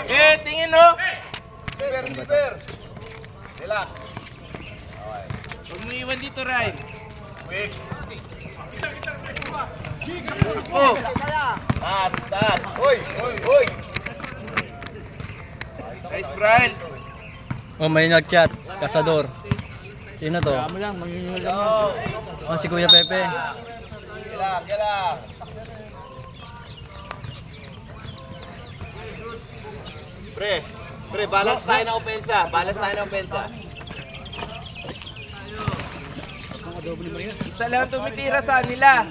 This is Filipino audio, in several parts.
Eh, tingin no. Receiver. Relax. Okay. Huwag mo iwan dito, Ryan. Quick. Oh, Taas. Hoy. nice, Brian. Oh, may nag-chat. Kasador. Sino to? Go. Oh, si Kuya Pepe. Yalang. Pre, balance tayo ng opensa. Isa lang tumitira sa nila.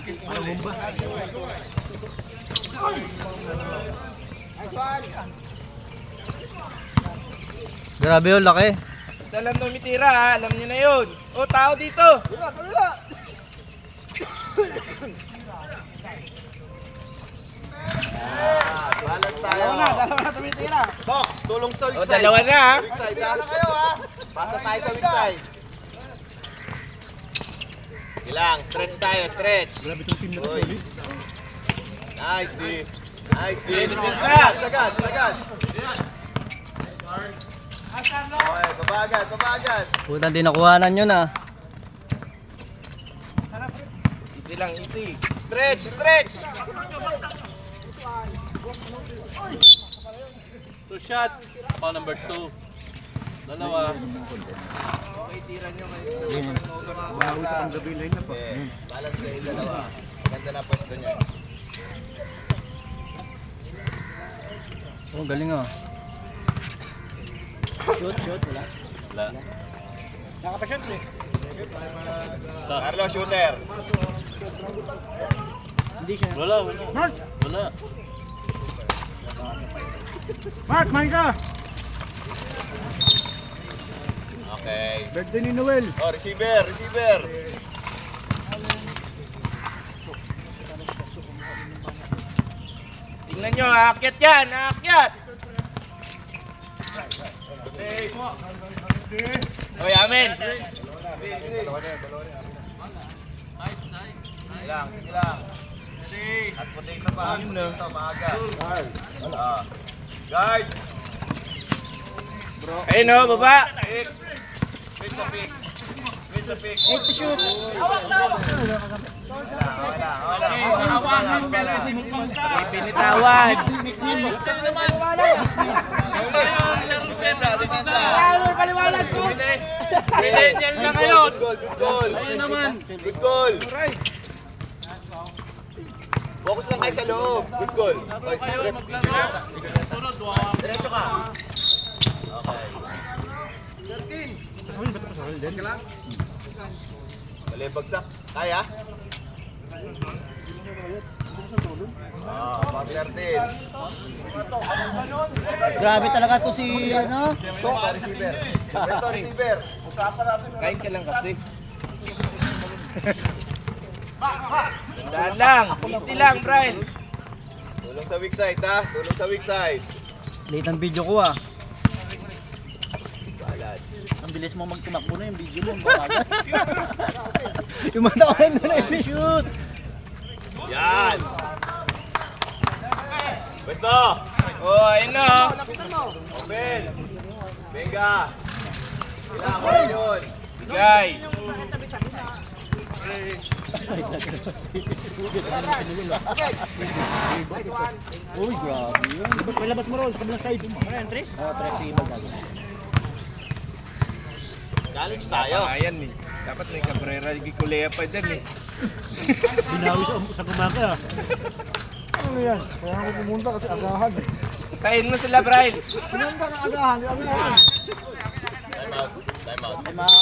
Grabe yun, laki. Isa lang tumitira, ha? Alam niyo na yun. Oh, tao dito. Balance tayo. Dalawa na tumitira. Box, tulong sa weak Oh, side. dalawa na, ha? Weak side, ha? Kayo, ha? Pasa tayo sa weak side. Ilang, stretch tayo. Grabe itong team na to, Nice, D. Sagad. Okay, babagad. Puta, di nakuhanan yun ah. Easy lang, easy. Stretch. Two shots. Oh, number 2. Dalawa. Okay, tira nyo ngayon. Okay. Balance kayo yung dalawa. Ganda na pwesto nyo. Oh, galing ah. Wala. Nakapashot eh. Carlo, shooter. Wala. Mark, main ka! Okay. Birthday ni Noel. Oh, receiver. Tingnan nyo, aakyat yan, aakyat. Oy, amen. Ilang. At potato pa. Potato, maaga. Guard. Ayun no, baba. Wait sa pick. Pinitawan. Paliwanag ko. Millennial na ngayon. Good goal. Focus lang kayo sa loob. Good goal. Diretso ka. Okay. Mali yung bagsak. Kaya? Butler din. Grabe talaga to si ano? Receiver. Kain ka lang kasi. Tandaan lang. Easy lang, Brian. Tulong sa weak side, ha? Tulong sa weak side. Late ang video ko ah. Balad. Ang bilis mo magtumakbo na yung video mo. Yung mata ko na shoot. Yan. Pwesto. Oh, ayun no. Open. Venga. Kailangan yun. Bigay. Uy, grabe yun. May labas mo ron sa kabilang side. Ano, tres? Oo, tres si Ibag. Challenge tayo. Ayan eh. Dapat may Cabrera Giculea pa dyan eh. Binawi sa kumaga. Ano yan? Kaya ako pumunta kasi agahan. Tayin mo sila, Brian. Pumunta ng agahan. Time out.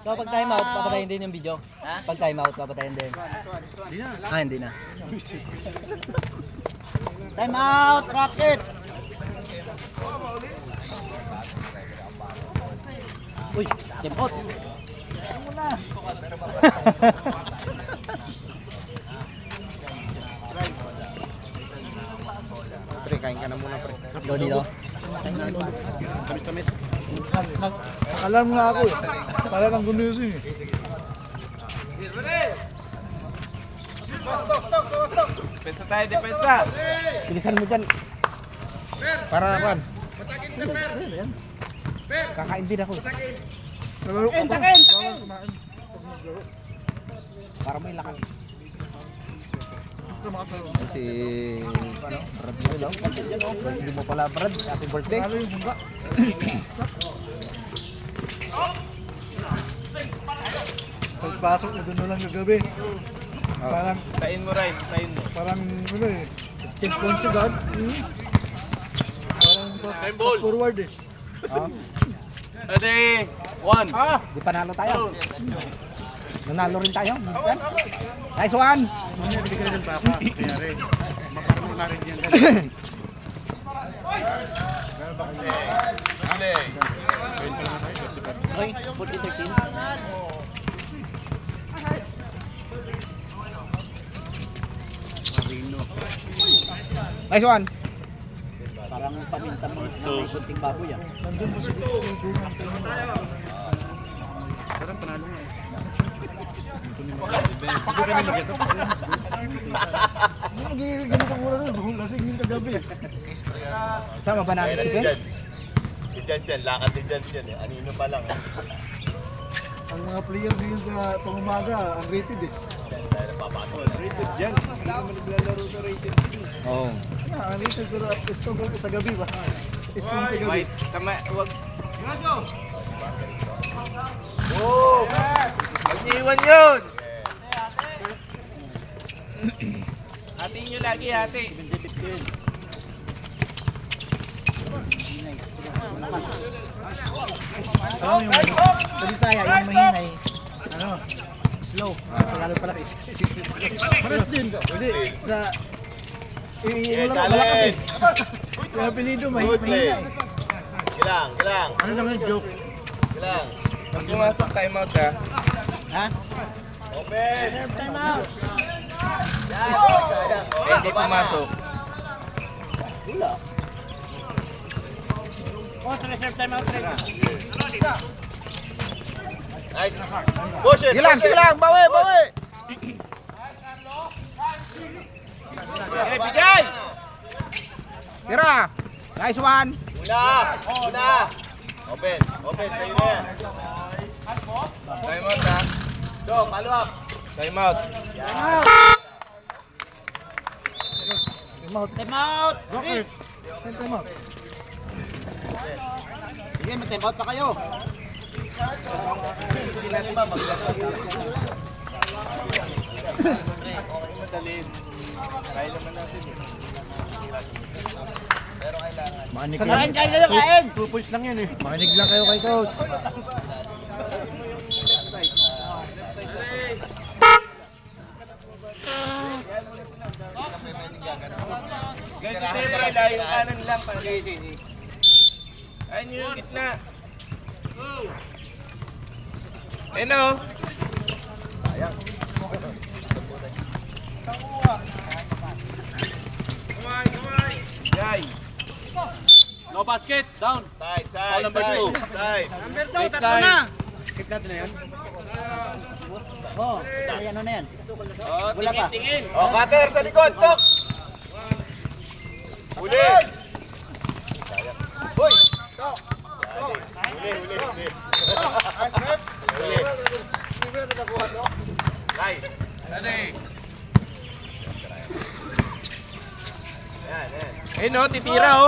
So, pag time out, papatayin din yung video? Pag time out, papatayin din. Hindi na. Time out, Rocket! Uy, time out! Ano na? Pre, kain ka na muna, pre. Ikaw dito. Tamis-tamis. Alam nga ako eh. Para kang gumising eh. Stop. Depensa tayo, depensa. Bilisan mo dyan. Para kuan. Ayan. Kakain din ako. Nalaro Takin, ako. takin, takin. Bawal kumain. Pag naglaro. Para may lakas. Ito makatalaro. Si... Ano? Brad mo daw. Hindi mo pala Brad. Happy birthday. Nalo yung bunga. Pagpasok na doon na lang kagabi. Parang, Tain mo, Ryan. Tain mo. parang ano eh. 10 points agad. Parang Time ball. forward eh. Oh, Ready? One. di panalo tayo. Nanalo rin tayo. Minsan. Nice one. Mamaya bili ka na ng papa. Kaya rin. Maparang na rin yan. Huli. Okay, 14-13. Nice one. Parang paminta-minta na may kunting baboy ah. Nandun mo si Gunang sa inyo. Parang panalo nga eh. Hindi ka na mag-get up. Hindi magiging ang mura nun. Lasing yung kagabi. Sama ba namin Ayun na si ito? Jans. Si Jans yan. Lakad ni Jans yan eh. Anino pa lang. Ang mga player din sa pangumaga, ang rated eh. Dahil tayo napapasok na. Rated dyan. Hindi naman naglalaro sa rated. Oo. Ang rated pero istong sa gabi ba? Istong sa gabi. Wait, tama, wag. Oh! Huwag niyo iwan yun. Hatiin nyo lagi, hati. Alam mo yung Sa Bisaya, yung mahinay. ano? Slow. Tagalog pala. Pares din. Hindi. Sa... Yeah, Wala malakas eh. challenge! Yung apelido Good play. mahina eh. Gilang, gilang, Ano lang yung joke? gilang. Pag pumasok, time out ha. Ha? Open! Time out. Sayang. Oh, Hindi baba na. pumasok. Wala. Nice. Push it! Sige lang, sige lang. Bawi, bawi. Okay, bigay! Tira. Nice one. Una! Una! Open! Open! Sa'yo na yan. Time out ha. Go, follow up! Time out. Time out. Time out. Bakit? Time out. Sige, may time out pa kayo. Hindi natin ba Okay, madali. Kaya naman natin eh. Pero kailangan. Makinig Kain, kain kayo, kain. 2 points lang yan eh. Makinig lang kayo kay coach. Guys, sa zebra, layo kanan lang. Ayun yung gitna. Ayun o. Kumay, kumay. Yay. No basket, down. Side, side, number side, two. side. Number 2, tatlo na. Keep natin na yan. Oh, ay ano na yan? Oh, Wala pa. tingin. Oh, cutter sa likod, Tok! Huli! Sayang. Hoy! Huli, huli, huli. Huli. Nice. Yan, yan. Ayun o, titira o.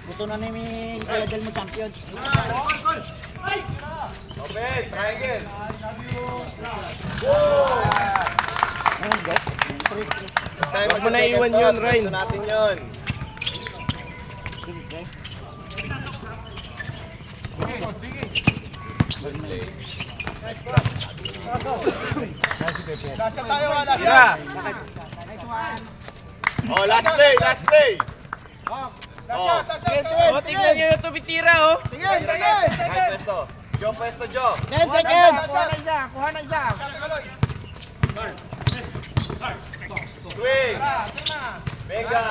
Gusto na ni Kuya Del mo champion. Open, triangle. Ayun, guys. Tayo Huwag mo na mag-second iwan thought. yun, Ryan. Gusto natin yun. Tira. Oh, last play, last play. Oh, O, tingnan nyo yung tumitira o. high pesto. Joe pesto, Joe. 10 seconds. Swing. Mega.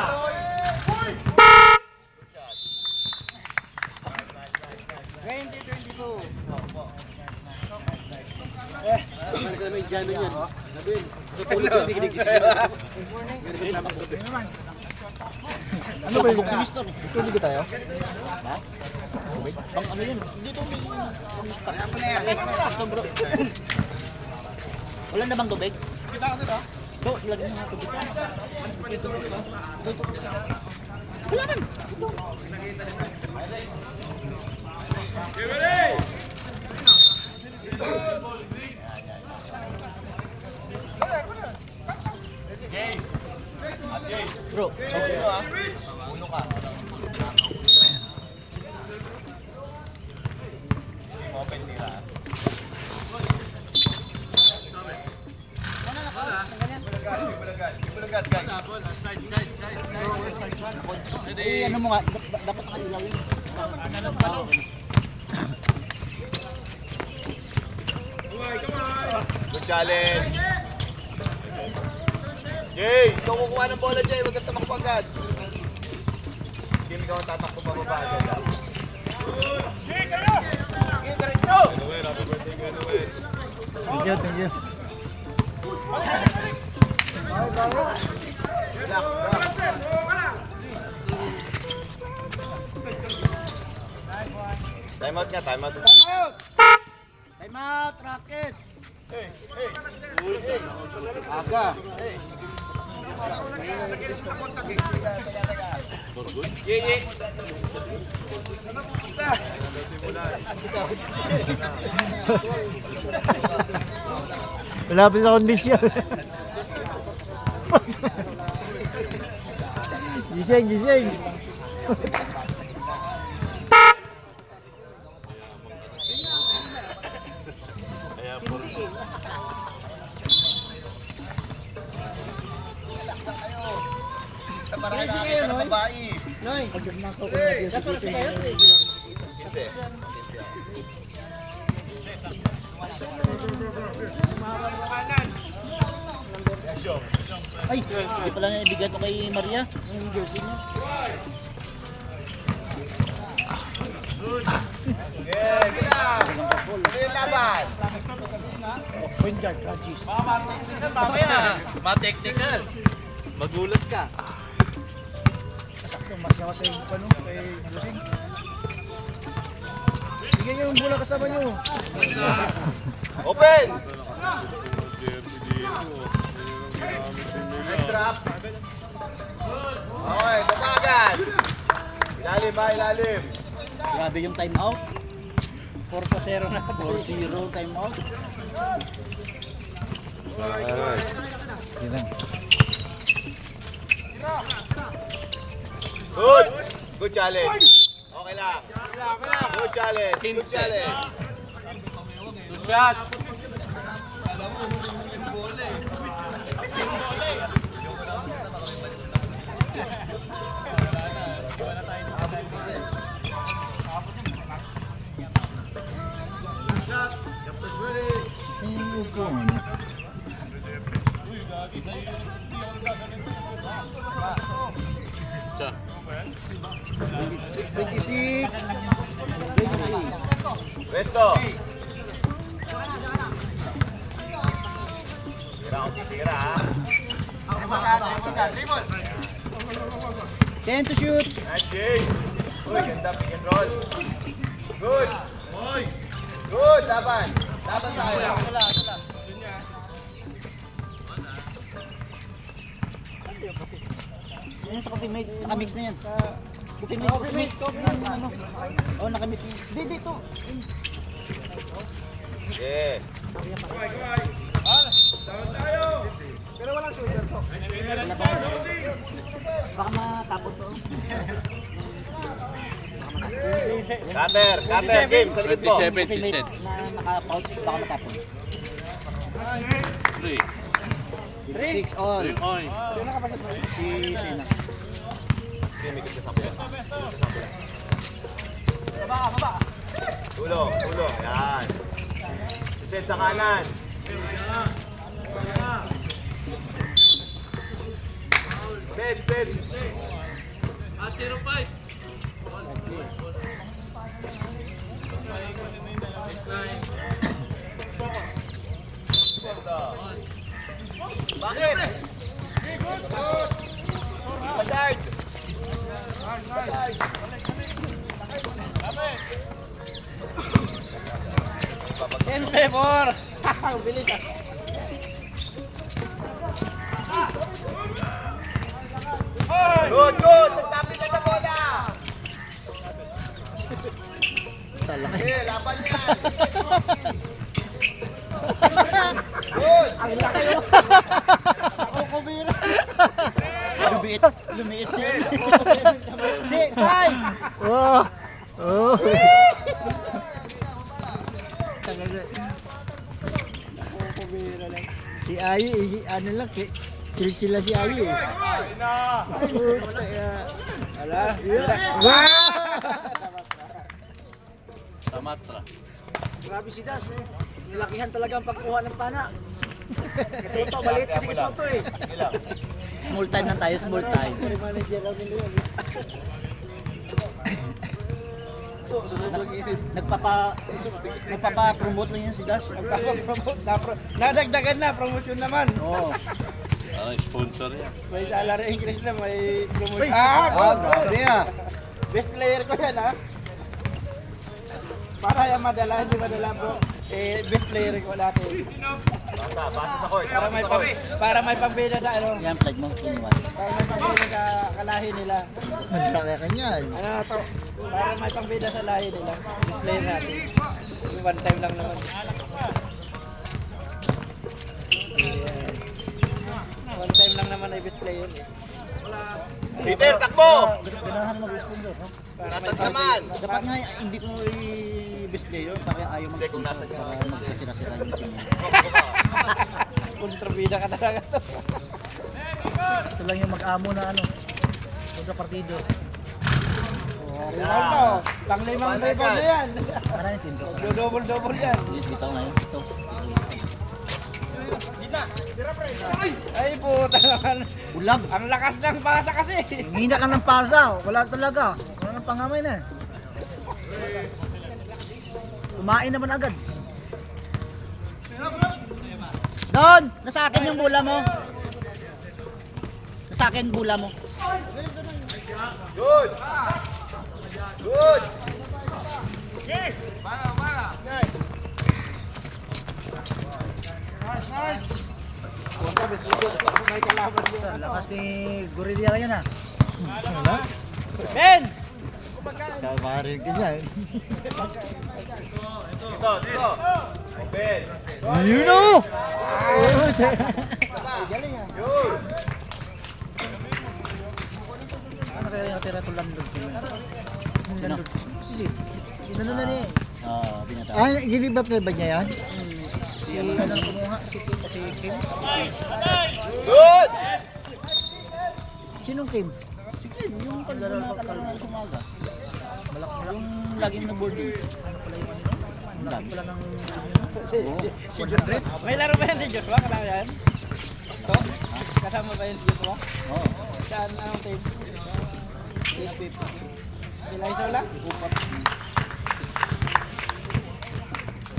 Ano ba yung semester? Tuloy ba tayo? Ha? Pang ano yun? Dito may... Kaya mo na yan. Bro. Wala na bang tubig? Kita ka dito? Ito, lagyan mo nga tubig. Wala man. Ito. Bro, okay. Uno ka. Open nila. Ibulagat, guys. Eh, ano mo nga, dapat nakailaw yun. Good challenge. Jay, ikaw kukuha ng bola, Jay. Huwag kang tamakbo agad. Game, ikaw ang tatakbo pa baba agad. Thank you, thank you. Time out nga, time out. Time out, Rocket! Aga. Malapit sa kondisyon. Gising, gising. Parang nakakita ng babae. Noy, dapat kayo. 15. Ay, hindi pala na ibigay to kay Maria. Yung jersey niya. Yeah, gila. Ano yung laban? Point guard, Rajis. Ma-technical mamaya. Ma-technical. Magulat ka. Masakto, masyawa sa yung ano, kay Malusing. Bigyan niyo yung bola kasama niyo. Open! Nice drop. Okay, babagan. Ilalim ba, ilalim. Grabe yung time out. 4-0 na. 4-0 time out. Yun lang. Good. Good challenge. Okay lang. Good challenge. Good challenge. Good shot. Yung upuan niya. Siya. 26. Resto. Tira ako titira ha. 10 to shoot. Nice game. Uy, ganda pick and roll. Good. Good, laban. Laban tayo. Yan sa coffee mate, nakamix na yan. Coffee mate. Ano? Oh, nakamix. Hindi, dito. Yeah. Baka matapon to. Cutter, game sa likod mo. 27, she said. Na naka-out, baka matapon. 6 all. Si Sena. Game, ikot ka sa kuya. Tulong. Yan. Set sa kanan. Set. At 0-5. Bakit? Sa guard. Sa guard. In favor! Bilis ah. Good, good. Nagtapit ka sa bola. Talaki. Okay, laban yan. Good. Ang laki oh. Ako kumira. Lumiit siya. Si, five! Oh! Oh! Ako kumira lang. Si Ayi, ano lang, chill lang si Ayi eh. Ay, puta ya. Ala, Tamatra. grabe si Das. Nilakihan talaga ang pagkuha ng pana. Ito, maliit kasi ito eh. Small time lang tayo, small time. Nagpapa-promote lang yan si Das. Nagpapa-promote. Nadagdagan na, promotion naman. Oo. Sponsor yan. May salary increase na, may promotion. Grabe ah. Best player ko yan, ha? Para yung madala, hindi madala bro. Best player ko natin. Basa sa court. Para may pambida sa ano. Yan, flag mo, iniwan. Para may pambida sa kalahi nila. Naglaki ka niyan. Ano to? Para may pambida sa lahi nila. Best player natin. One time lang naman. One time lang naman ay best player. Peter, takbo! Ganahan mag-sponsor, no? Nasaan naman? Dapat nga hindi ko i-best player, kaya ayaw Hindi, kung mag-sponsor nasa para magkasira-sira yung team niya. Kontrabida ka talaga to. Ito lang yung mag-amo na ano, sa partido. Ronaldo, pang-limang rebound na yan. Para yung team ko. Double-double yan. Dito ngayon, ito. Ay puta naman. Bulag. Ang lakas ng pasa kasi. Hina lang ng pasa, wala talaga. Wala nang pangamay na. Kumain naman agad. Don, nasa akin yung bula mo. Nasa akin bula mo. Good! Good! Punta, best player. May kalaban yung ano. Lakas ni Gorilla yan ah. Ben! Kabarin ka siya. Dito, dito. Open. You know! Galing ah. Good! Ano kaya yung natira itong landog ko? Landog. Sisi. Inano na niya eh. Oo, binata. Ah, ginibap na ba niya yan? Si ano na kumuha? Si Kim? Good! Sinong Kim? Si Kim, yung paglalaro kalma sa umaga. Yung laging nag-boarding. Ano pala yung ano? Ang laki pala ng... Si Joseph? May laro ba yan si Joshua? Kalama yan? Ito? Kasama ba yan si Joshua? Oo. Saan ang team? Sila ito lang?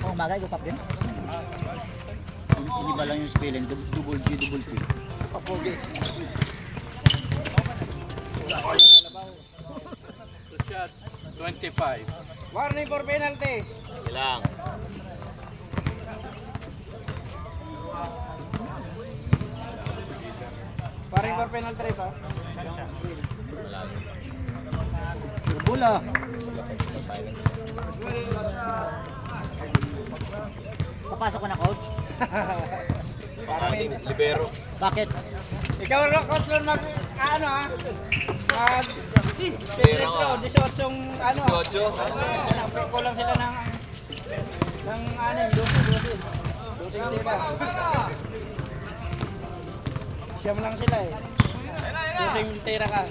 Oh, magay, gupap din. Hindi ba lang yung spelling? Double G, double P. Papogi. Shot 25. Warning for penalty. Ilang. Warning for penalty pa. Bola. Papasok ka na, coach? Para may... Libero. Bakit? Ikaw rin, coach rin mag... Ano ah? Mag... Petretro, 18 yung ano. 18. Kulang sila ng... Ng ano, 12 tira. Siyam lang sila eh. 12 tira ka.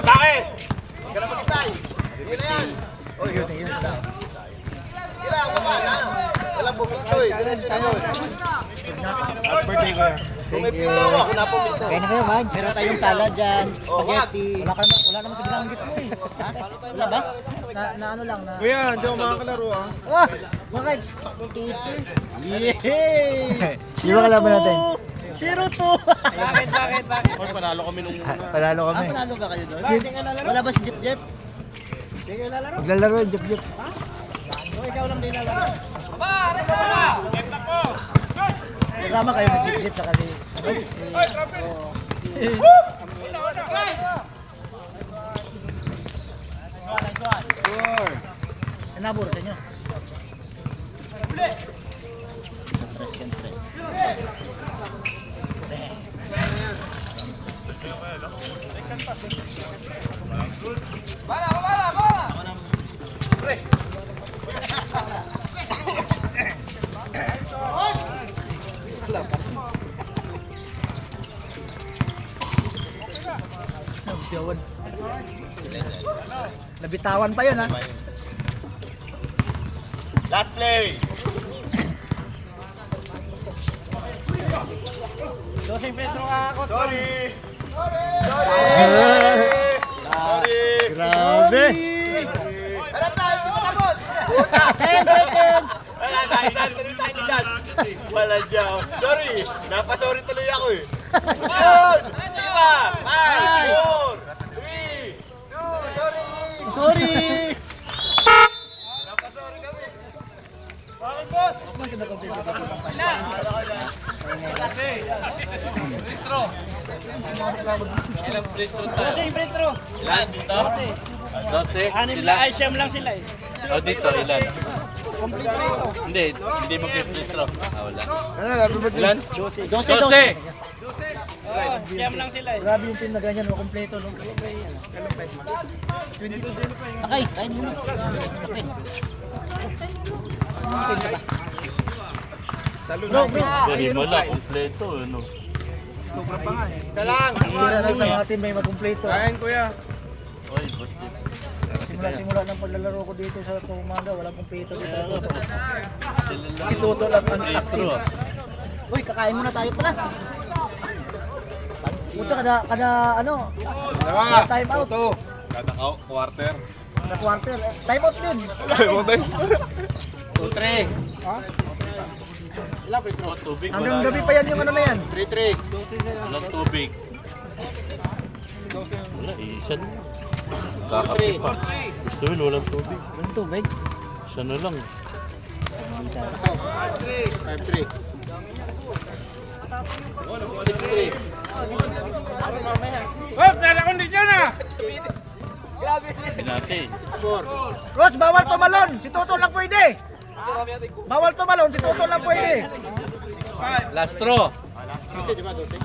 Bakit? Huwag ka na magitay. Hindi na yan. Oh, yun. Ilang ka ba na? Walang bumitoy. Diretso na yun. Birthday ko yan. Kung may pinto ako, ako na po pinto. Kaya na kayo, Mads. Meron tayong salad dyan, Oh, spaghetti. Wala naman sa binanggit mo eh. Ha? Wala ba? Na ano lang na... Kuya, hindi ako makakalaro ah. Ah! Bakit? Yay! Sino kalaban natin? 0-2! Bakit? Oy, panalo kami nung una. Panalo kami. Panalo ba kayo doon? Wala ba si Jeep Jeep? Hindi kayo lalaro. Naglalaro yung Jeep Jeep. O, ikaw lang din lalaro. Kasama kayo ng Jeep Jeep sa kali. Naburo sa inyo. Tres. Bitawan. Nabitawan pa yun ha. Last play. Dosing Pedro ka, Coach. Sorry. Grabe! Harap tayo, hindi mo tapos. 10 seconds! Wala na, isang tuloy tayo ni Dad. Wala dyan. Sorry, napasorry tuloy ako eh. Yun! Sige pa! 5, 4, 3, 2, sorry! Sorry! Napasorry kami. Bakit, boss? Dosing Pedro. Ilan dito? 12. Anim lang, ay siyam lang sila eh. O dito, ilan? Kompleto ito. Hindi mag-filtro. Wala. Ano, happy birthday. Ilan? 12. 12. Oo, siyam lang sila eh. Grabe yung team na ganyan, kompleto no? 22. Okay, kain mo na. Okay. Bro, Hindi mo lang, kompleto. Ano? Isa lang. sira lang sa mga team may magkumpleto. Kain, kuya. Oy, buti. Simula ng paglalaro ko dito sa umaga, walang kumpleto dito. Sila Si Toto lang ang Kompleto. active. Uy, kakain muna tayo pala. Kutsa kada ano? Dalawa. Time out. Toto. Kada quarter. Kada quarter. Time out din. 2-3. Tubig. Hanggang gabi pa yan yung ano na yan. 3-3. Walang tubig. Wala, isa na. Kakape pa. Gusto yun, walang tubig. Walang tubig. Isa na lang. 5-3. 6-3. Oh, nara kondisyon na! Pinati. 6-4. Coach, bawal tumalon. Si Toto lang pwede. Bawal tumalon. Si Toto lang pwede. Last straw. 12, di ba? 12.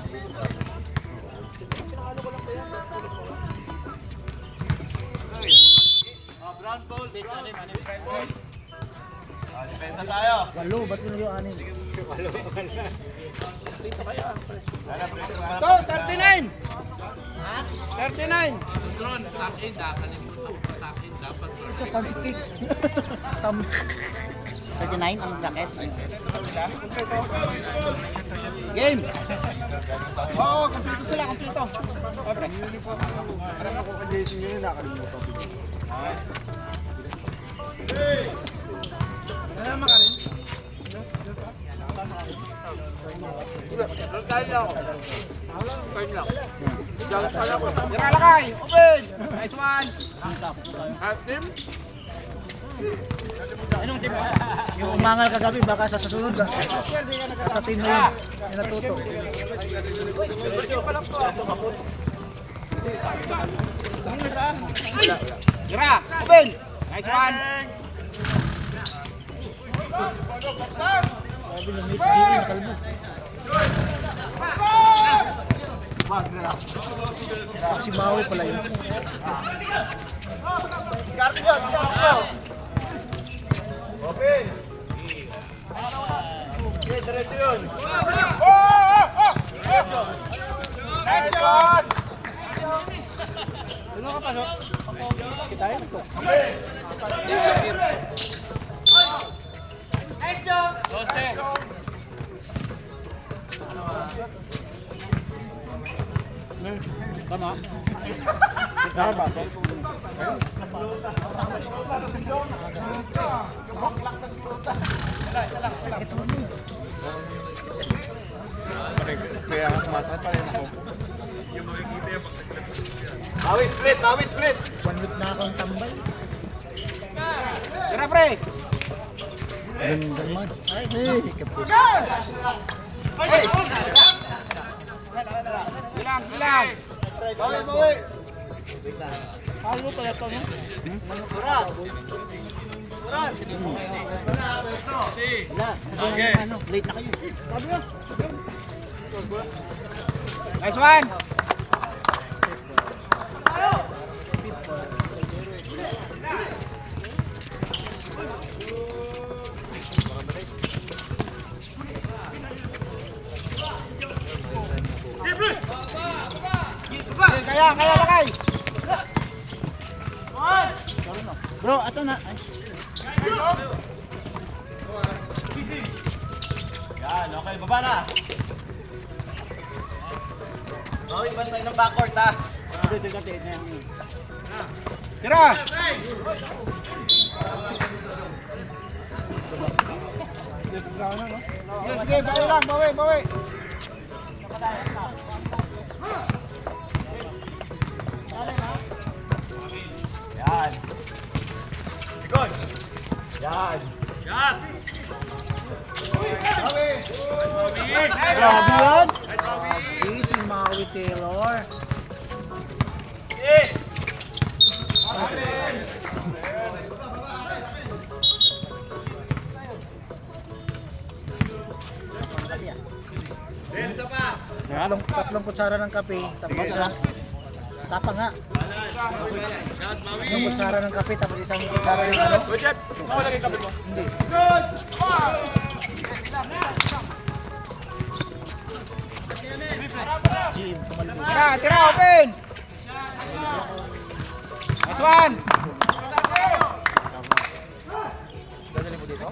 Depensa tayo. Walo, ba't mo yung anin? To, 39! 39! Ito, pancit cake. Tam. 39 ang bracket. Game! Oo, kompleto sila, kompleto. Parang ako ka Jason yun, nakalimutan ko. Nakalakay! Open! Nice one! Team? Anong team? Yung umangal kagabi, baka sa susunod lang. Sa team na yun. Yung natuto. Gira! Open! Nice one! Sabi ng Mitch G, nakalbo. Si Maui pala yun. Diskarte nyo, diskarte nyo. Open. Okay, diretso yun. Nice one! Ano ka pasok? Kita yun ko. Tama. Saan ba? Kaya sumasakit pa rin ako. Bawi split, bawi split. 1 week na akong tambay. Tira pre. Gandang match. Ay, kapos. Hey! Silang. Bawi, bawi. Ano pala ito, no? Wala. Okay. Ano, late na kayo. Nice one. Kaya lakay. Bro, ato na. Ay, Yan, okay, baba na. Okay, bantay ng backcourt ha. Tira! Sige, sige, bawi lang, bawi, bawi. Yan. Ikot. Yan. Yan. Bawi. grabe yan. Easy, Maui Taylor. Tatlong kutsara ng kape, tapos tapa nga. Yung kutsara ng kape, tapos isang kutsara ng ano? Chef, ako lagay kapit mo. Hindi. Jim, tumalbo. Tira, tira, open. Nice one. Dadali mo dito?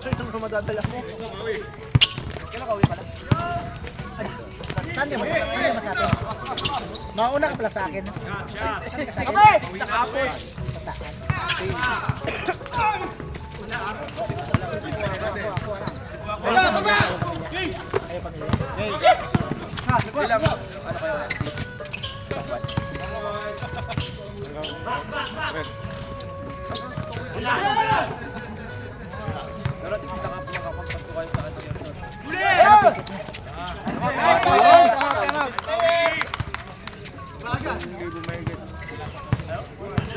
Saan mo madadala mo? Kailan ka uwi pala? Saan ka sa akin? Mauna ka pala sa akin. Saan ka sa akin? Kapit! Tapos! Wala, baba! Kayo pamilya. Bilang, ano kayo? Pero at least nakapagpasko kayo sa akin.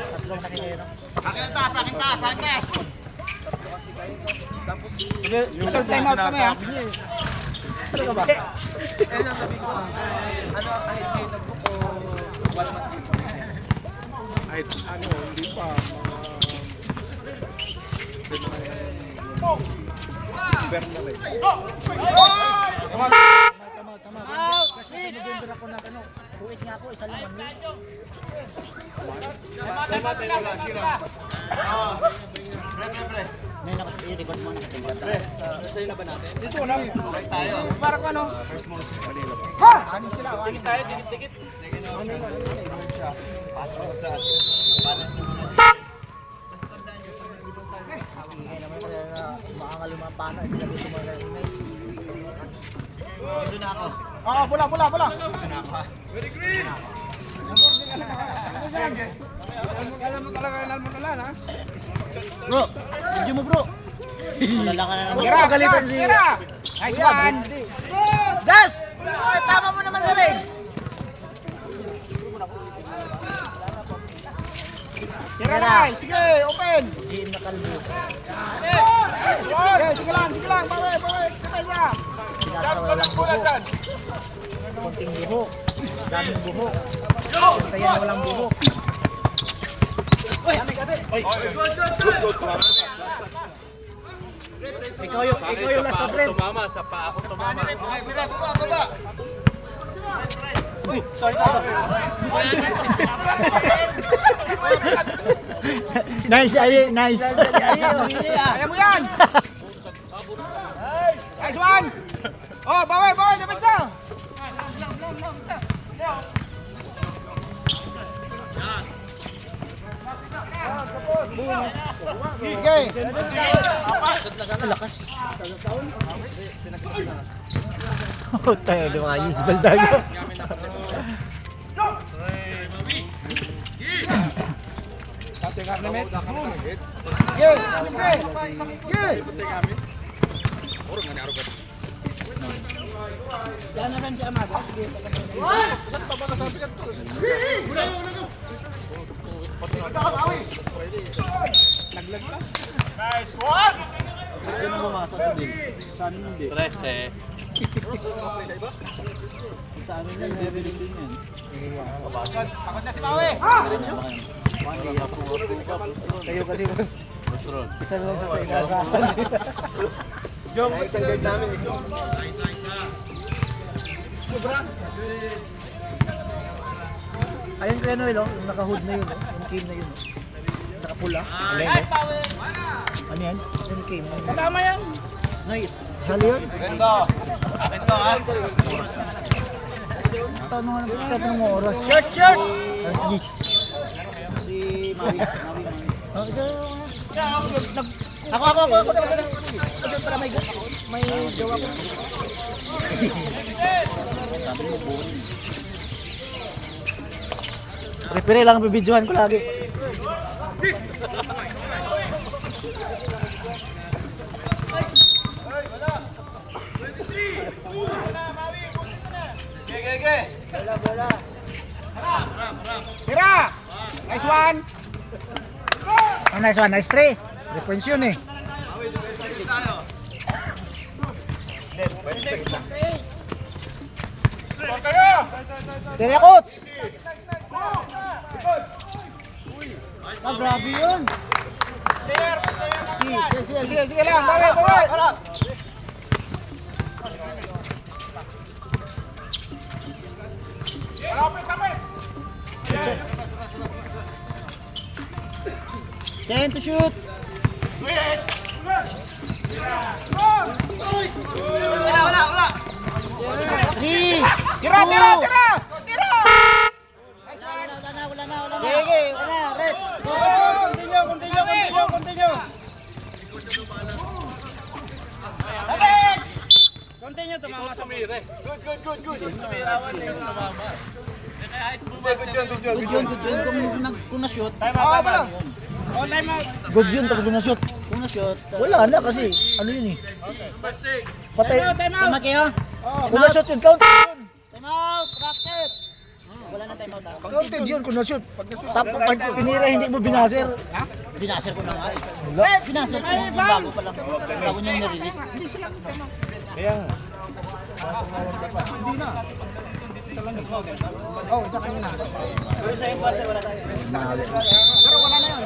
Tatlong na kayo, no? Akin ang taas, akin taas, akin taas. Tapos, Reserve time out kami ha. Ano ba? eh, sabi ko, ano ang kahit kayo nag-book o 1 month before? Ay, ano, hindi pa. Tama. Kasi sa November ako na ano, 2-8 nga ako, isa lang man. Pre. May naka-record mo, nakatingin. Sa'yo na ba natin? Dito na. Okay tayo. Para ko ano? Anin sila, anin tayo, dikit-dikit. Pasok ko sa panas na muna. Ingay naman kasi na makakalima pa na, sila gusto mo na ingay. Dito na ako. Oo, bola. Dito na ako ha. Alam mo talaga ha? Bro, video mo bro. Malala ka na naman. Tira, Pagalitan si... tira! Nice one! Das! Ay, tama mo naman sa rin. Tira na! Sige, open! Jim na kalbo. Okay, sige lang. Bawi. Kapay niya. Nasa walang buhok. Konting buhok. Daming buhok. Puntayan na walang buhok. Ikaw yung last na trend. Tumama, sa paa ako tumama. Okay, baba. Nice. Kaya mo yan! Nice one! Oh, bawal, dapat sa. Okay. Lakas. Oh, tayo di mga Yisbal Dago. Nice one! Diyan ang bumasok sa din. Sa amin hindi. 13. Sa amin yan, level din yan. Takot na si Pawe. Kayo kasi Control. isa lang sa inasasan. Ay, isang guard namin ito. Ayun kaya no, yung naka-hood na yun, yung team na yun. Nakapula. Nice, Pawe. Ano yan? Yung team. Kasama yan. Nice. Sali yun? Ganda. Akin to ha. Tanong ng oras. Short. Si Mawi. Ako. Para may jowa ko. Prepare lang bibidyohan ko lagi. Gege. Tira! Nice one! Oh, nice one. Nice three. 3 points yun eh. Tira, coach! Ah, grabe yun. Sige lang. Bawal. Ten to shoot. Wala. Three. Tira. Wala na. Sige, wala. Red. Continue, tumama sa Tumire. Good. Tumirawan na yung tumama. Good yun. Kung na-shoot. Time out. Oh, time out. Good yun tapos kung na-shoot. Kung na-shoot. Wala na kasi. Ano yun eh. Patay. Time out. Tama kayo. Kung na-shoot yun. Counted yun. Time out. Practice. Wala na time out. Counted yun kung na-shoot. Tapos pag tinira hindi mo binaser. Binaser ko na nga eh. Binaser ko yung bago pa lang. Bago niya nirelease. Hindi sila. Kaya nga. Oh, isa kanina. Pero sa yung parte wala tayo. Pero wala na yun.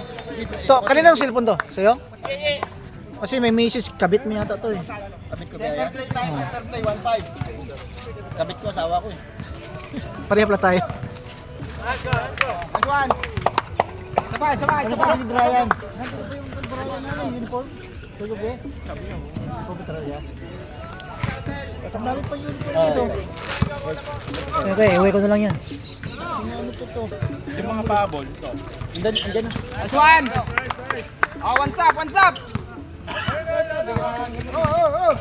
To, kanina yung cellphone to? Sa'yo? Kasi may message, kabit mo yata to eh. Kapit ko Center kaya. play, 1-5. Kapit ko asawa ko eh. Pareha pala tayo. Nice one. Sabay. Ano pa si Brian? Nandito ba yung Brian namin, uniform? Tulog eh. Sabi niyo. Uniform ba talaga? Ang dami pa uniform dito. Okay, uwi ko na lang yan. Ano to? Yung mga pabol. Andyan na. Nice one. Oh, one stop. Oh.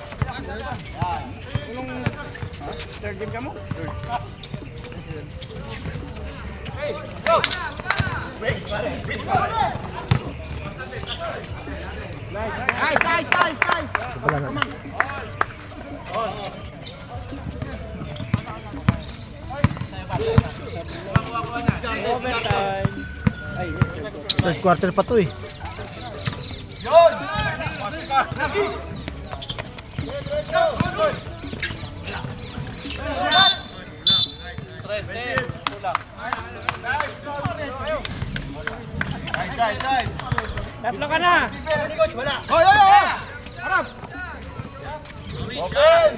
Third game ka mo? Hey, go! Nice. Wala na. Overtime. Third quarter pa to eh. Yun! Guys. Tatlo ka na. Wala. Hoy! Harap! Open!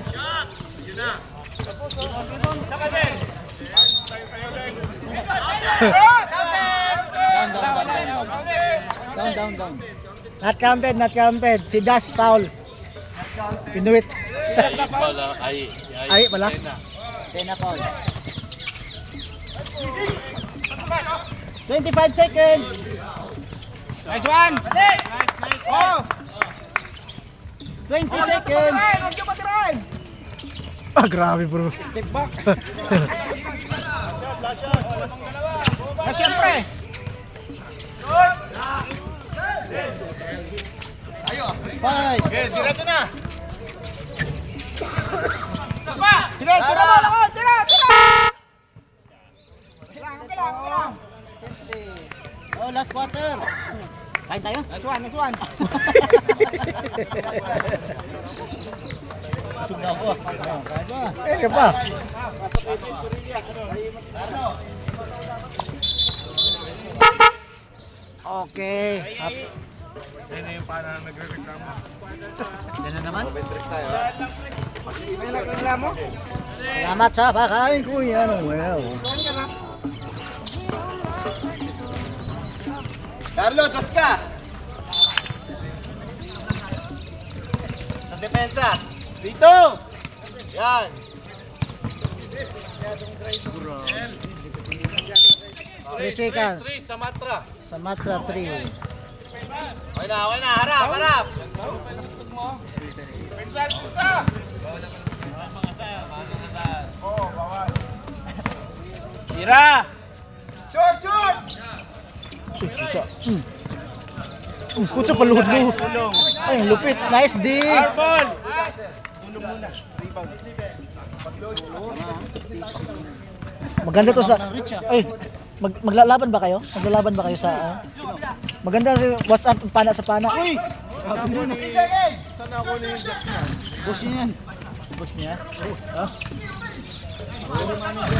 Not counted. Si Dash foul. Pinuwit. Ay, Ay, wala. Sena Paul. 25 seconds. Nice one! Nice. Oh! 20 seconds. Huwag niyo patirahin! Ah, grabe bro. Step back. Na siyempre. Five. Okay, diretso na. Sige, tira mo lang. Tira! Kailangan. Oh, last quarter. Kain tayo? Nice one. Busog na ako. Kain ba? Eh, pa. Okay. Yan na yung parang nagre-reklamo. Yan na naman. May nagreklamo? Salamat sa pakain, Kuya Noel. Carlo, tas ka. Sa depensa. Dito. Yan. 3 seconds. 3, Samatra. Samatra 3. Okay na. Harap. Tira! Short! Putsa paluhod-luhod. Ay, ang lupit. Nice D. Ball! Maganda to sa... Ay, maglalaban ba kayo? Maglalaban ba kayo sa... maganda si WhatsApp pana sa pana. Uy! Sana ako na yung jack na. Boss niya yan. Boss niya? Oh.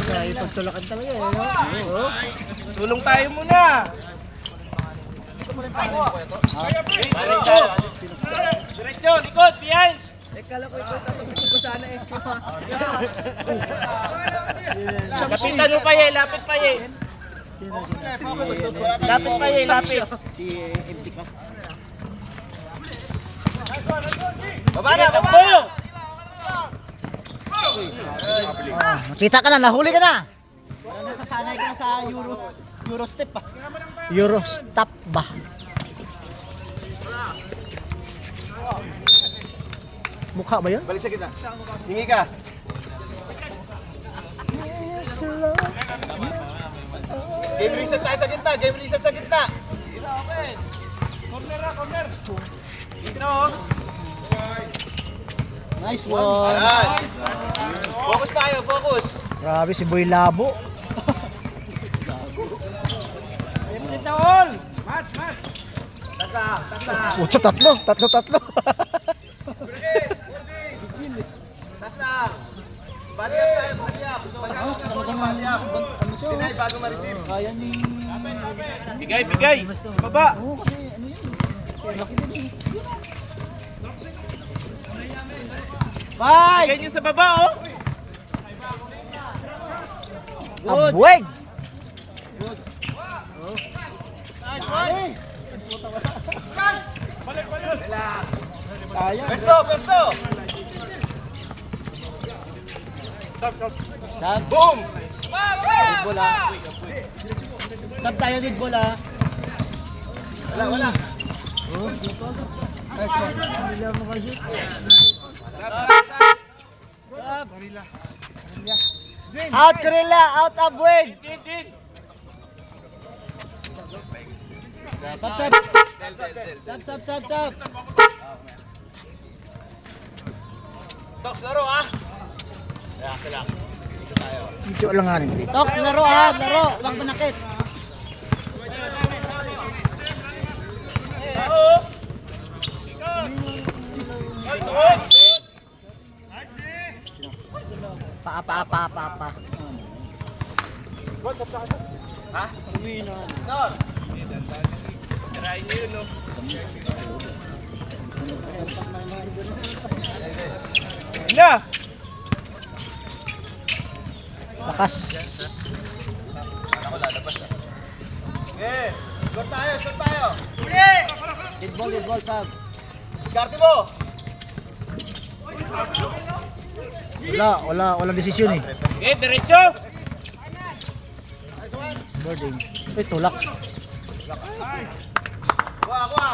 Kaya ipagtulakan talaga eh. No? Tulong tayo muna! Diretso, likod, behind! Kala ko ikaw tatapos ko sana eh. Lapitan mo pa lapit pa lapit. Si MC Class. Baba na. Nakita ka na, nahuli ka na. Nasasanay ka na sa Euro step ba? Euro step ba? Mukha ba yun? Balik sa kita. Hingi ka. Game reset tayo sa gitna. Corner. Nice one. Ayan. Focus tayo. Grabe si Boy Labo. Empty na all! Match! Putsa, tatlo. Tas lang. Body up tayo. Body up. Deny bago ma-receive. Kaya ni... Bigay! Baba! Oo, kasi ano yun? Laki din eh. Bigay niyo sa baba, oh! Abweg! Pesto! Sab, Boom! dead ball ah. Sab tayo dead ball ah. Wala. Oh, dito. Ay, hindi ako makashoot. Sab. Out Gorilla, out Abweg. Sab. Tox, laro ah! Relax. Dito tayo. Medyo alanganin. Tox, laro ah, laro. Huwag manakit. Pa. Ha? Nor! Tirahin niyo yun, no? Lakas. Ako lalabas ah. Okay, shot tayo. Dead ball, Sab. Diskarte mo! Wala desisyon eh. Okay, diretso. Boarding. Tulak. Kuha.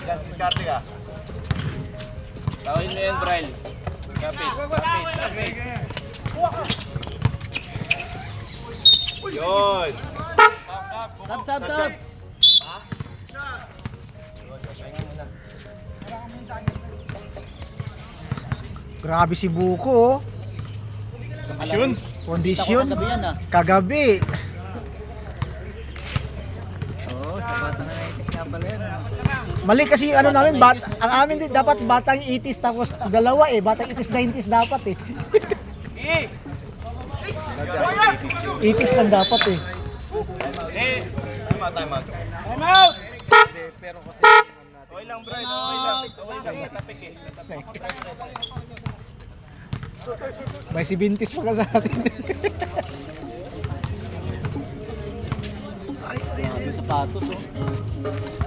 Yan, diskarte ka. Tawin mo yun, Brian. Kapit. Yun. Sab. Grabe si Buko, oh. Kondisyon. Kagabi. Mali kasi ano namin, ang amin din dapat batang 80s tapos dalawa eh, batang 80s 90s dapat eh. 80s lang dapat eh. Time out. Time out! Pero kasi okay lang, Brian. Okay lang. Natapik eh. May si Bintis pa ka sa atin. Sapatos, oh.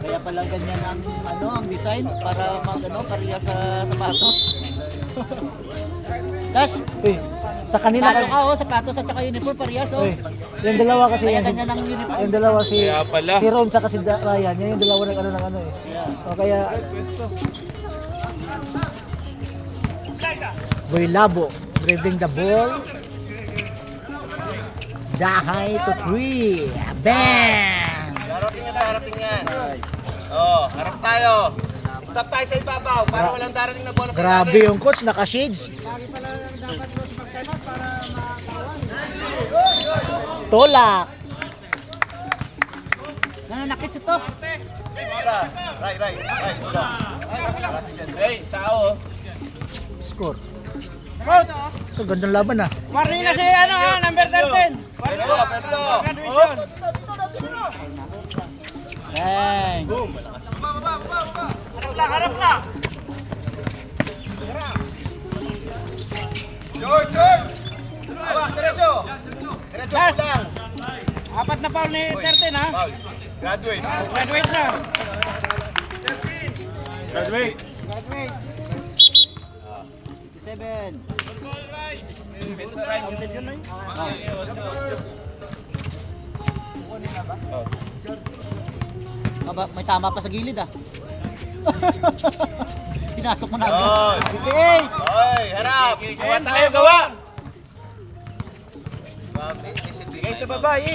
Kaya pala ganyan ang design para pareha sa sapatos. Dash, Sa kanila talo ka, oh, sapatos at saka uniform parehas, oh. yung dalawa kasi Kaya yan. ganyan ang uniform. Yung dalawa si Kaya pala. si Ron sa si Ryan, yan yung dalawa ng ano eh. Yeah. O kaya Boy Labo dribbling the ball. Dahay to 3. Bang! Darating yan. Oh, harap tayo. Stop tayo sa ibabaw para walang darating na bola sa Grabe yung coach, naka-shades. Tolak. Nananakit sa to. Right. Hey, tao. Score. Ito, gandang laban ah. Warning na si number 13. Pesto. Graduation. Bang! Boom. Harap lang. George. Awak, diretso lang. Apat na foul ni 13 ha. Foul. Graduate. Graduate na. Graduate. 7. Aba, may tama pa sa gilid ah. Pinasok mo na agad. Yun. 58! Oy, harap. Gawa tayo, gawa. Bigay sa babae.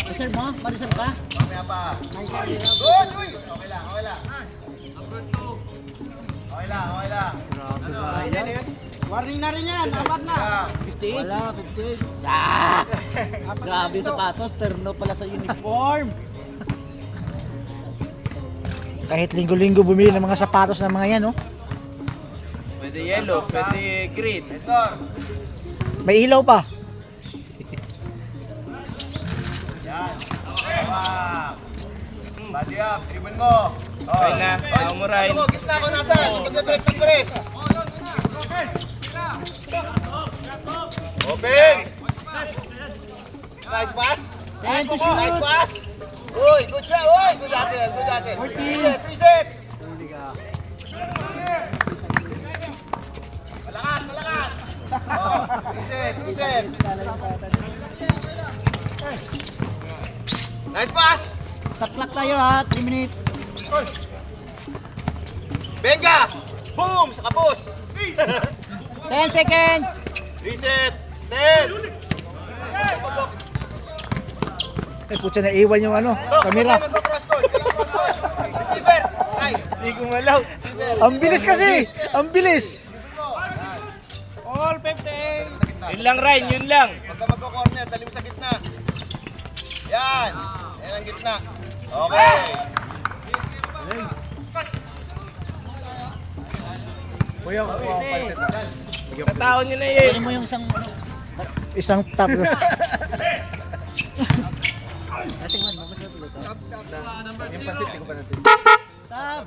Reserve mo? Ma-reserve ka? Mamaya pa. Good, uy. Okay lang. Warning na rin yan. Apat na. 58? Wala, 58. Ah! Grabe yung sapatos, terno pala sa uniform. Kahit linggo-linggo bumili ng mga sapatos ng mga yan, oh. Pwede yellow, pwede green. May ilaw pa. Body up, dribble mo. Okay na, paumuray. Ano mo, gitna ko nasaan? Magbe-break ng press. Open. Nice pass. Time to shoot. Nice pass. Uy, good shot. Uy, good hustle. Reset. Malakas. Oh, reset. Nice pass. Taklak tayo ha, 3 minutes. Benga. Boom, sa kapos. 10 seconds. Reset. 10. Putya na iwan yung ano, kamera. Cross court. Receiver. Right. Hindi ko malaw. Ang bilis kasi! Ang bilis! All 15. Yun lang, Ryan, yun lang. Pagka magko-corner, dali mo sa gitna. Yan. Yan ang gitna. Okay. Tataon nyo na yun. Pwede mo yung isang... Isang tap. Tingnan mo, basta tuloy to. Yung pansit, hindi ko pa natin. Sab!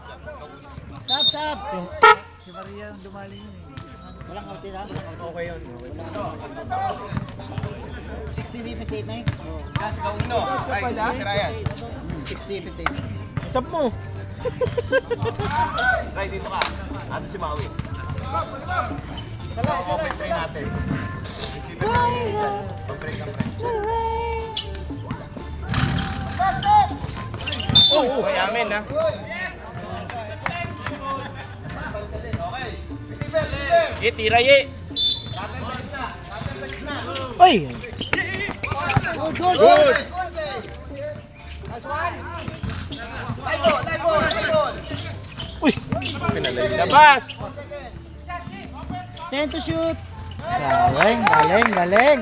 Sab! Si Maria ang dumaling yun eh. Walang outside ha? Okay yun. 60, 58 na yun? Uno. Right. Si Ryan. 60, 58. sub mo. Ray, dito ka. Ato si Maui. Open tray natin. Pag-break ang press. Oh, mayamin ha. Okay. Tira ye. Uy! Good! Labas. 10 to shoot! Galing, galing, galing!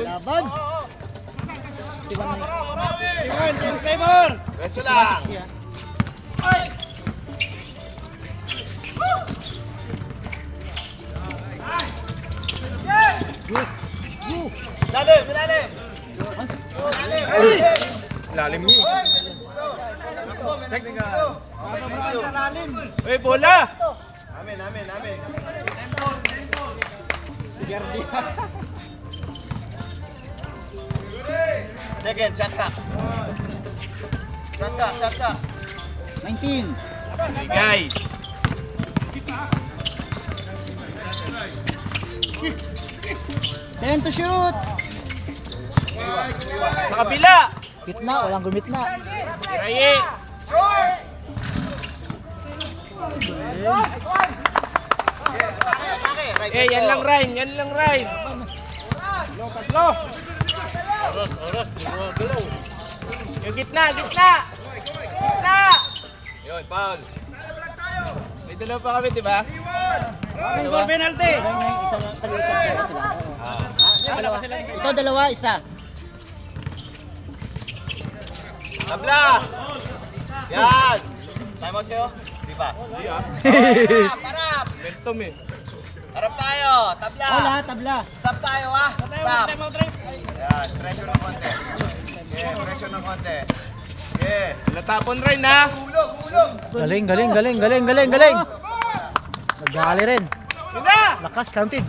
Laban! Favor. Resto lang. Lalim, lalim. Lalim niyo. Uy, bola. Amin, amin, amin. Second, shot clock. Shot clock, shot clock. 19! Guys. Ten to shoot! Sa kabila. Gitna, walang gumitna. Tira ye. Eh, yan lang Ryan, yan lang Ryan. Tatlo. Oras, di mo galaw. Yung gitna, gitna. Gitna. Yun, foul. May dalawa pa kami, di ba? Score penalty! Ito dalawa, isa. Tabla! Yan! Time out kayo? Di ba? Hindi ah. Harap, harap! Momentum eh. Harap tayo! Tabla! Tabla, tabla. Stop tayo ha! Stop! Yan, pressure ng konti. Okay, pressure ng konti. Okay. Natapon Ryan ha. Hulog, hulog! Galing, galing, galing, galing, galing, galing. Nagdali rin. Sina! Lakas, counted.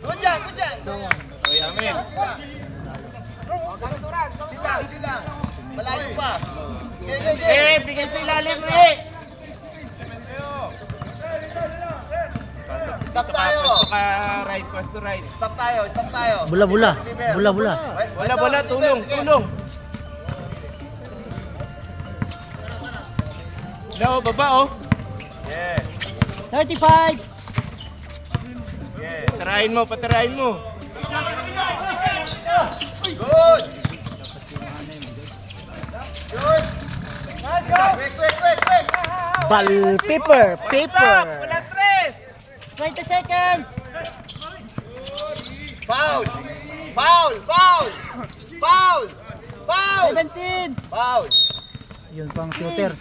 Good dyan, good dyan! Oh, yamin. Chill lang, chill lang. Malayo pa. Okay, okay, okay. Eh, bigay sa ilalim eh. Stop tayo! Pwesto ka right, pwesto right. Stop tayo, stop tayo. Bula, bula. Receiver. Bula, bula. Wala, wala, tulong, tulong. No, baba oh. Yeah, 35! yeah. Patirahin mo, patirahin mo. Good! Good! Quick, quick, quick, quick! Ball paper, Stop! paper. Wala tres! 20 seconds! Foul! Foul! Foul! Foul! Foul! 17! Foul! Yun pang shooter.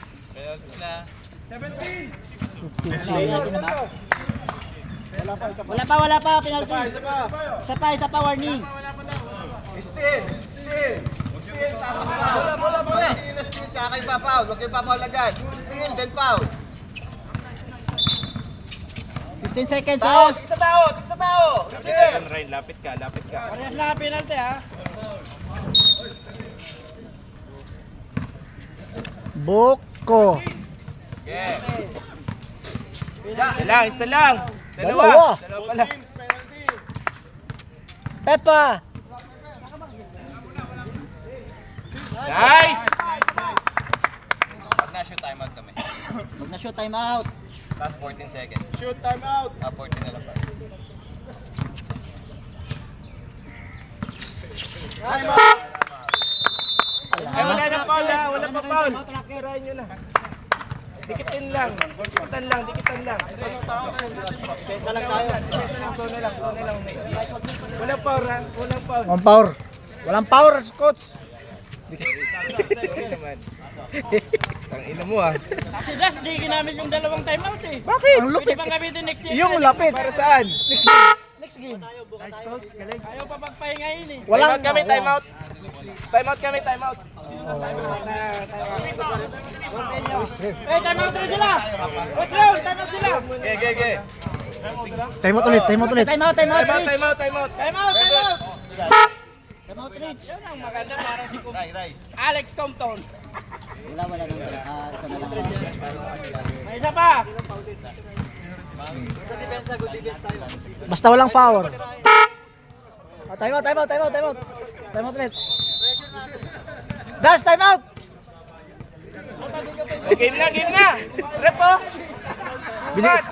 Wala pa, penalty. Isa pa, warning. Steal! Steal! Steal, tapos foul! Bola! Steal, tsaka kayo pa foul. Huwag kayo pa foul agad. Steal, then foul. 15 seconds Foul! ha. Tigit sa tao! Tigit sa tao! Lapit Receiver! ka, Ryan, lapit ka, lapit ka. Parehas na penalty ha. Boko. Yeah. Isa lang, isa lang. Dalawa. Dalawa pala. Pepa. Nice! Pag na-shoot, time out kami. Huwag na shoot, time out. Last 14 seconds. Shoot, time out. 14 na lang pa. Ay, wala na foul ha, wala pa foul. Tirahin nyo na. Dikitin lang, dikitan lang, dikitan lang. Pesa lang tayo. Pesa lang, zone lang, zone lang. Walang foul ha, walang foul. Walang power. Walang power, coach. Sorry naman. Ang ina mo ah. Kasi Das, di ginamit yung dalawang timeout eh. Bakit? Ang Pwede lupit. bang gamitin next year? Yung lapit. Para saan? Next game. Nice coach, galing. Ayaw pa magpahingahin eh. Time out kami, time out. Time out kami, time out. Eh, timeout rin sila! Wait round, timeout sila! Okay, okay, okay. Time out ulit, time out ulit. Time out, time out. Time out, time out, time out. Timeout, timeout! Time out ulit. Yun ang maganda para si Ray, Ray. Alex Compton. Wala nang isa na lang. May isa pa. Basta walang foul. Time out. Time out ulit. Guys, time out! Game na. Rep po.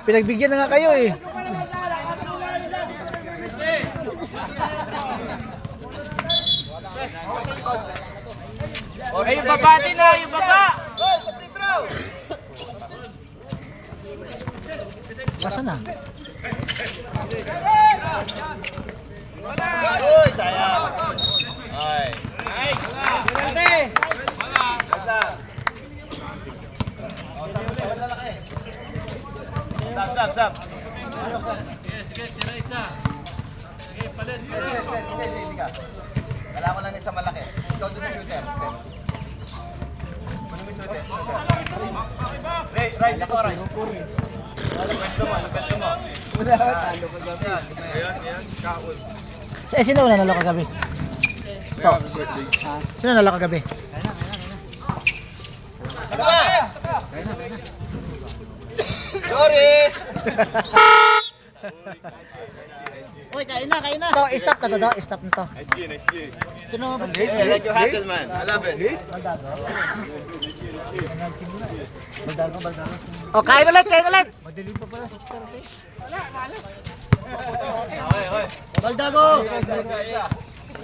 Pinagbigyan na nga kayo eh. Ay, yung baba din na, yung baba. Basta na. Uy, sayang. Ay. Sab. Kala ko lang isa malaki. Ikaw doon yung shooter. Kunin mo yung shooter. Right, ikaw right. Sa pwesto mo. Sino na nalo kagabi? Ito. Sino nalo kagabi? Ano ba? Sorry! Uy, kain na. Ito, stop na to. Stop na to. Nice G. Sino ba? I like your hustle, man. I love it. O, kain ulit. Okay. Baldago! Isa.